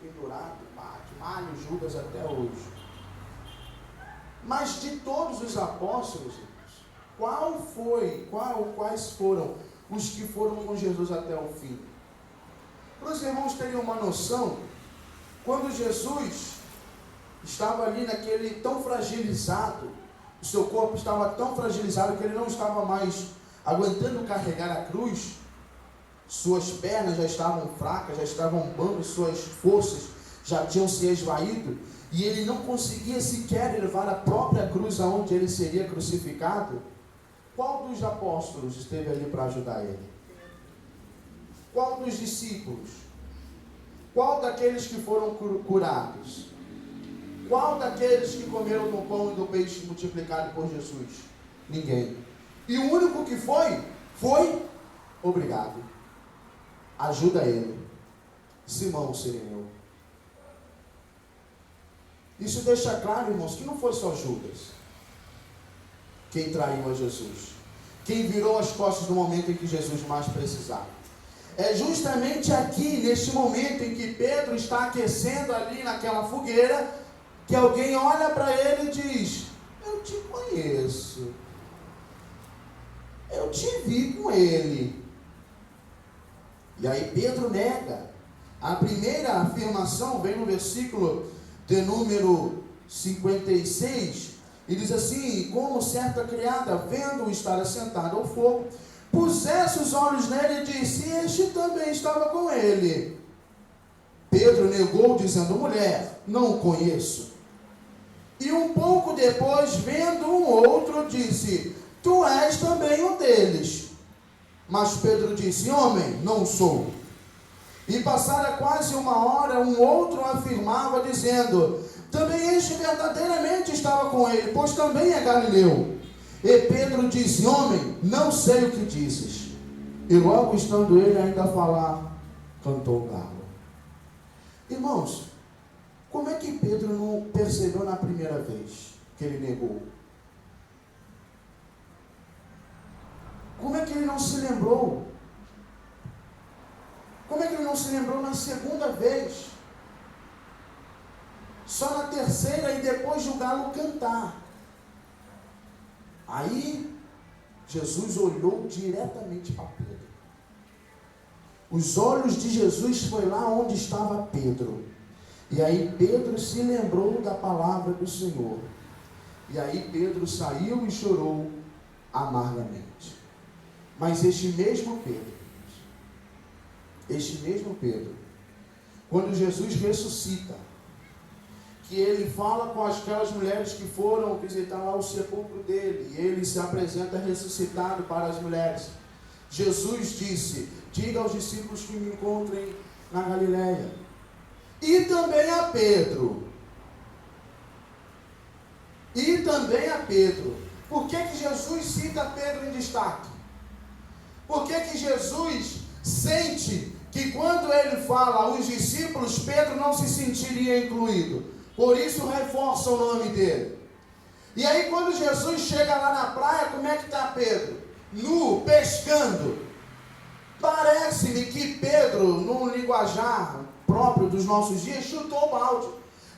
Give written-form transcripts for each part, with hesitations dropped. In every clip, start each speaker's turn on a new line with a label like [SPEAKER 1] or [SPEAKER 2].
[SPEAKER 1] pendurado, malha Judas até hoje. Mas de todos os apóstolos, quais foram os que foram com Jesus até o fim? Para os irmãos terem uma noção, quando Jesus estava ali naquele tão fragilizado, o seu corpo estava tão fragilizado que ele não estava mais aguentando carregar a cruz, suas pernas já estavam fracas, já estavam bambas, suas forças já tinham se esvaído, e ele não conseguia sequer levar a própria cruz aonde ele seria crucificado. Qual dos apóstolos esteve ali para ajudar ele? Qual dos discípulos? Qual daqueles que foram curados? Qual daqueles que comeram do pão e do peixe multiplicado por Jesus? Ninguém. E o único que foi obrigado. Ajuda ele. Simão Cireneu. Isso deixa claro, irmãos, que não foi só Judas quem traiu a Jesus, quem virou as costas no momento em que Jesus mais precisava. É justamente aqui, neste momento em que Pedro está aquecendo ali naquela fogueira, que alguém olha para ele e diz: eu te conheço, eu te vi com ele. E aí Pedro nega. A primeira afirmação vem no versículo de número 56, e diz assim: como certa criada, vendo-o estar assentado ao fogo, pusesse os olhos nele e disse: este também estava com ele. Pedro negou, dizendo: mulher, não o conheço. E um pouco depois, vendo um outro, disse: tu és também um deles. Mas Pedro disse: homem, não sou. E passada quase uma hora, um outro afirmava, dizendo: também este verdadeiramente estava com ele, pois também é Galileu. E Pedro disse: homem, não sei o que dizes. E logo estando ele ainda a falar, cantou o galo. Irmãos, como é que Pedro não percebeu na primeira vez que ele negou? Como é que ele não se lembrou? Como é que ele não se lembrou na segunda vez? Só na terceira e depois de o galo cantar. Aí, Jesus olhou diretamente para Pedro. Os olhos de Jesus foi lá onde estava Pedro. E aí Pedro se lembrou da palavra do Senhor. E aí Pedro saiu e chorou amargamente. Mas este mesmo Pedro, quando Jesus ressuscita, que ele fala com aquelas mulheres que foram visitar lá o sepulcro dele, e ele se apresenta ressuscitado para as mulheres. Jesus disse: diga aos discípulos que me encontrem na Galileia. E também a Pedro. Por que Jesus cita Pedro em destaque? Por que Jesus sente que quando ele fala aos discípulos, Pedro não se sentiria incluído? Por isso reforça o nome dele. E aí quando Jesus chega lá na praia, como é que está Pedro? Nu, pescando. Parece-me que Pedro, num linguajar próprio dos nossos dias, chutou o balde.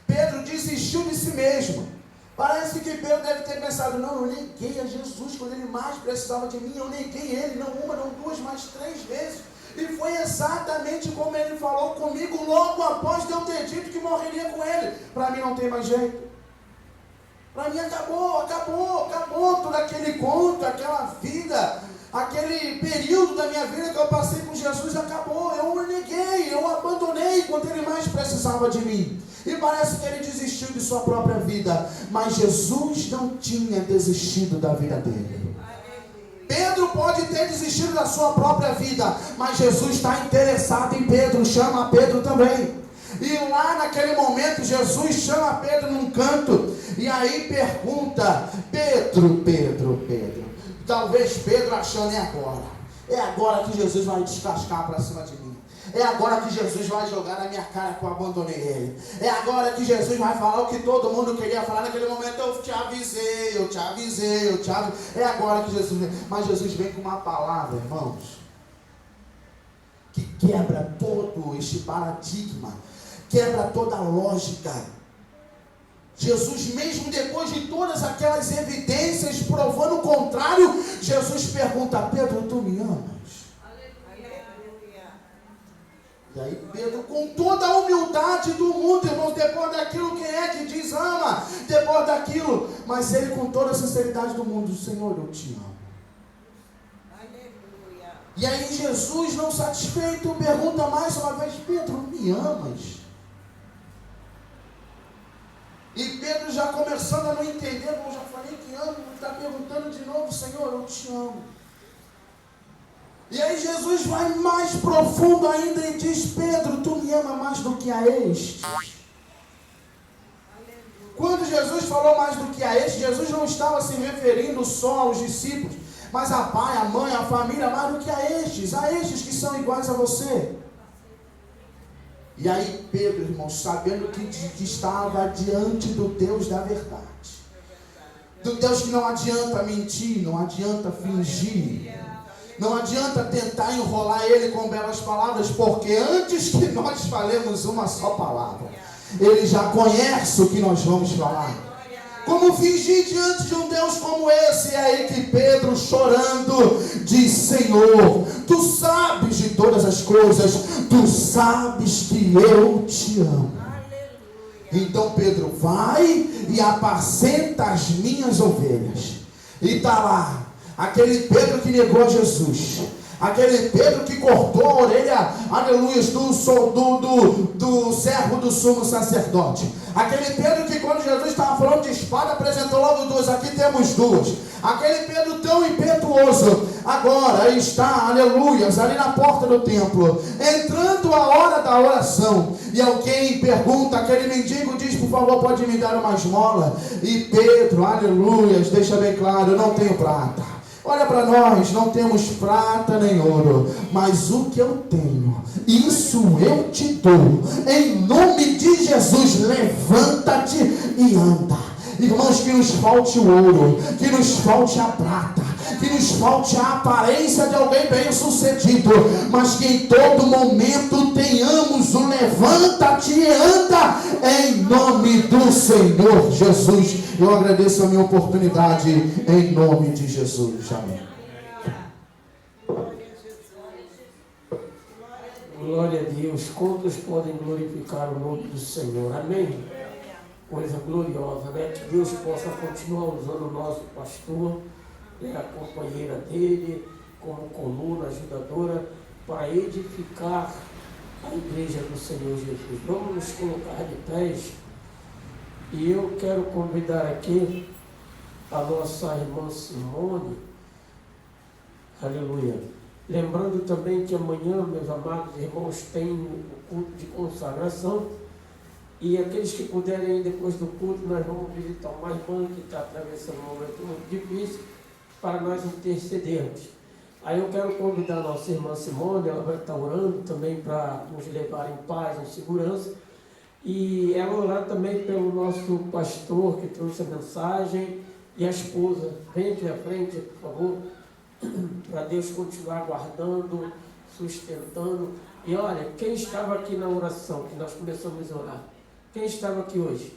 [SPEAKER 1] Pedro desistiu de si mesmo. Parece que Pedro deve ter pensado: não, eu neguei a Jesus quando ele mais precisava de mim, eu neguei ele, não uma, não duas, mas 3 vezes. E foi exatamente como ele falou comigo logo após de eu ter dito que morreria com ele. Para mim não tem mais jeito. Para mim acabou todo aquele conto, aquela vida, aquele período da minha vida que eu passei com Jesus acabou. Eu o neguei, eu o abandonei quando ele mais precisava de mim. E parece que ele desistiu de sua própria vida. Mas Jesus não tinha desistido da vida dele. Pedro pode ter desistido da sua própria vida, mas Jesus está interessado em Pedro, chama Pedro também. E lá naquele momento Jesus chama Pedro num canto, e aí pergunta: Pedro. Talvez Pedro achando: é agora que Jesus vai descascar para cima de mim. É agora que Jesus vai jogar na minha cara que eu abandonei ele. É agora que Jesus vai falar o que todo mundo queria falar naquele momento. Eu te avisei. É agora que Jesus vem. Mas Jesus vem com uma palavra, irmãos, que quebra todo este paradigma, quebra toda a lógica. Jesus, mesmo depois de todas aquelas evidências provando o contrário, Jesus pergunta: Pedro, tu me amas? E aí Pedro, com toda a humildade do mundo, irmãos, depois daquilo, quem é que diz ama? Depois daquilo, mas ele com toda a sinceridade do mundo: Senhor, eu te amo. E aí Jesus, não satisfeito, pergunta mais uma vez: Pedro, me amas? E Pedro já começando a não entender: eu já falei que amo, está perguntando de novo: Senhor, eu te amo. E aí Jesus vai mais profundo ainda e diz: Pedro, tu me ama mais do que a este? Quando Jesus falou mais do que a este, Jesus não estava se referindo só aos discípulos, mas a pai, a mãe, a família, mais do que a estes que são iguais a você. E aí Pedro, irmão, sabendo que estava diante do Deus da verdade, do Deus que não adianta mentir, não adianta fingir, não adianta tentar enrolar ele com belas palavras, porque antes que nós falemos uma só palavra, ele já conhece o que nós vamos falar. Como fingir diante de um Deus como esse? É aí que Pedro, chorando, diz: Senhor, tu sabes de todas as coisas, tu sabes que eu te amo. Então Pedro vai e apacenta as minhas ovelhas. E está lá aquele Pedro que negou a Jesus, aquele Pedro que cortou a orelha, aleluia, do servo do sumo sacerdote, aquele Pedro que, quando Jesus estava falando de espada, apresentou logo duas: aqui temos duas. Aquele Pedro tão impetuoso, agora está, aleluia, ali na porta do templo, entrando a hora da oração, e alguém pergunta, aquele mendigo diz: por favor, pode me dar uma esmola? E Pedro, aleluia, deixa bem claro: eu não tenho prata. Olha para nós, não temos prata nem ouro, mas o que eu tenho, isso eu te dou. Em nome de Jesus, levanta-te e anda. Irmãos, que nos falte o ouro, que nos falte a prata, que nos falte a aparência de alguém bem sucedido, mas que em todo momento tenhamos o levanta-te e anda, em nome do Senhor Jesus. Eu agradeço a minha oportunidade, em nome de Jesus. Amém.
[SPEAKER 2] Glória a Deus. Quantos podem glorificar o nome do Senhor? Amém. Coisa gloriosa, né? Que Deus possa continuar usando o nosso pastor, a companheira dele, como coluna ajudadora, para edificar a igreja do Senhor Jesus. Vamos nos colocar de pés. E eu quero convidar aqui a nossa irmã Simone, aleluia. Lembrando também que amanhã, meus amados irmãos, tem o culto de consagração. E aqueles que puderem ir depois do culto, nós vamos visitar uma irmã que está atravessando um momento muito difícil, para nós intercedermos. Aí eu quero convidar a nossa irmã Simone, ela vai estar orando também para nos levar em paz, em segurança. E ela orar também pelo nosso pastor que trouxe a mensagem e a esposa. Vem aqui à frente, por favor, para Deus continuar guardando, sustentando. E olha, quem estava aqui na oração, que nós começamos a orar? Quem estava aqui hoje?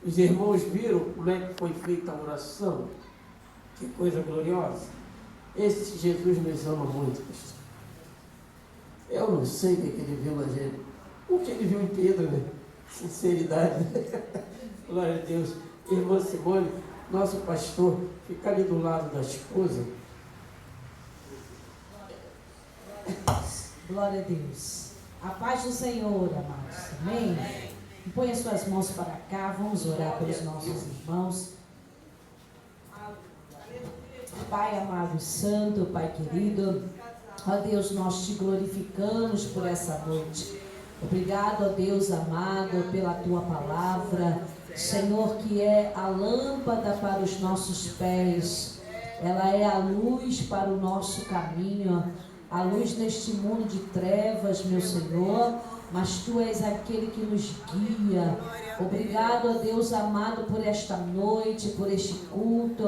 [SPEAKER 2] Os irmãos viram como é que foi feita a oração? Que coisa gloriosa. Esse Jesus nos ama muito, pastor. Eu não sei o que ele viu na gente. O que ele viu em Pedro, né? Sinceridade. Glória a Deus. Irmã Simone, nosso pastor, fica ali do lado da esposa.
[SPEAKER 3] Glória a Deus. A paz do Senhor, amados. Amém? Põe as suas mãos para cá. Vamos orar pelos nossos irmãos. Pai amado e santo, Pai querido, ó Deus, nós te glorificamos por essa noite. Obrigado, ó Deus amado, pela tua palavra, Senhor, que é a lâmpada para os nossos pés, ela é a luz para o nosso caminho, a luz neste mundo de trevas, meu Senhor, mas tu és aquele que nos guia. Obrigado, ó Deus amado, por esta noite, por este culto,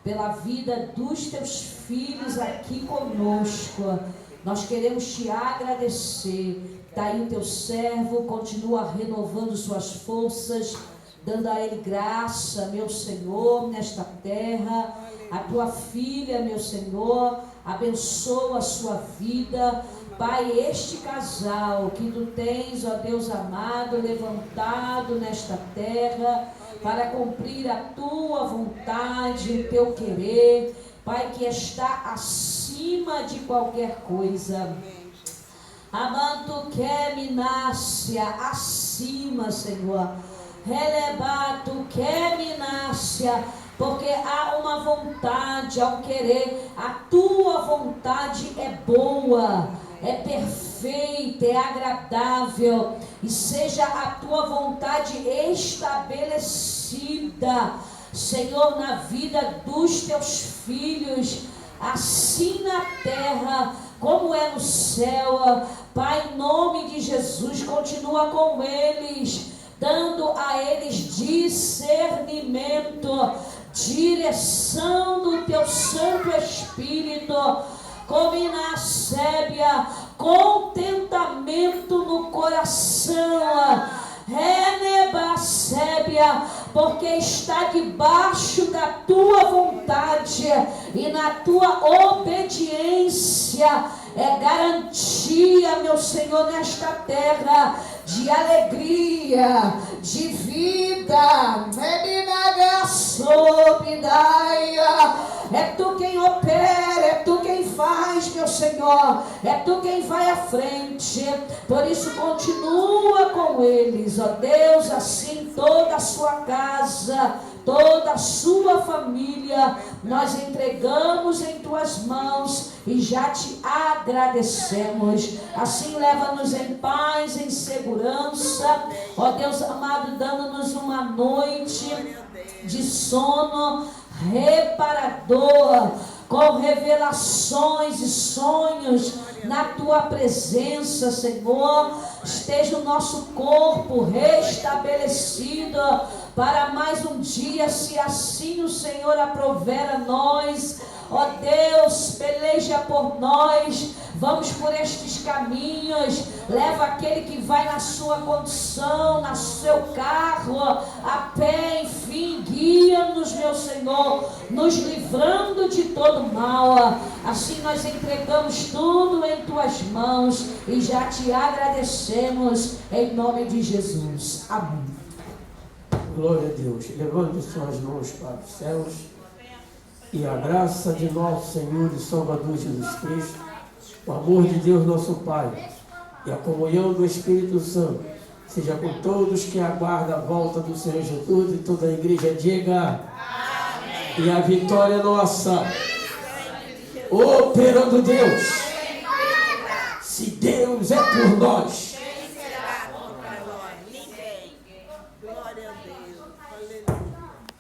[SPEAKER 3] pela vida dos teus filhos aqui conosco. Nós queremos te agradecer. Daí o teu servo continua renovando suas forças, dando a ele graça, meu Senhor, nesta terra. A tua filha, meu Senhor, abençoa a sua vida. Pai, este casal que tu tens, ó Deus amado, levantado nesta terra para cumprir a tua vontade, o teu querer, Pai, que está acima de qualquer coisa. Amanto que minácia, acima, Senhor. Relebato que minácia, porque há uma vontade, há um querer. A tua vontade é boa, é perfeita, é agradável, e seja a tua vontade estabelecida, Senhor, na vida dos teus filhos, assim na terra como é no céu. Pai, em nome de Jesus, continua com eles, dando a eles discernimento, direção do teu Santo Espírito, cominacébia, contentamento no coração, renebacébia, porque está debaixo da tua vontade e na tua obediência é garantia, meu Senhor, nesta terra de alegria, de vida. É tu quem opera, é tu quem faz, meu Senhor, é tu quem vai à frente. Por isso continua com eles, ó Deus, assim toda a sua casa, toda a sua família, nós entregamos em tuas mãos e já te agradecemos. Assim leva-nos em paz, em segurança, ó Deus amado, dando-nos uma noite de sono reparador, com revelações e sonhos na tua presença, Senhor. Esteja o nosso corpo restabelecido para mais um dia, se assim o Senhor aprover a nós. Ó Deus, peleja por nós, vamos por estes caminhos, leva aquele que vai na sua condução, no seu carro, a pé, enfim, guia-nos, meu Senhor, nos livrando de todo mal. Assim nós entregamos tudo em tuas mãos e já te agradecemos em nome de Jesus. Amém.
[SPEAKER 2] Glória a Deus. Levante suas mãos para os céus. E a graça de nosso Senhor e Salvador Jesus Cristo, o amor de Deus nosso Pai e a comunhão do Espírito Santo seja com todos que aguardam a volta do Senhor Jesus, e toda a igreja diga amém. E a vitória é nossa. Operando Deus. Se Deus é por nós,
[SPEAKER 4] Quem será contra nós? Ninguém. Glória a Deus. Aleluia.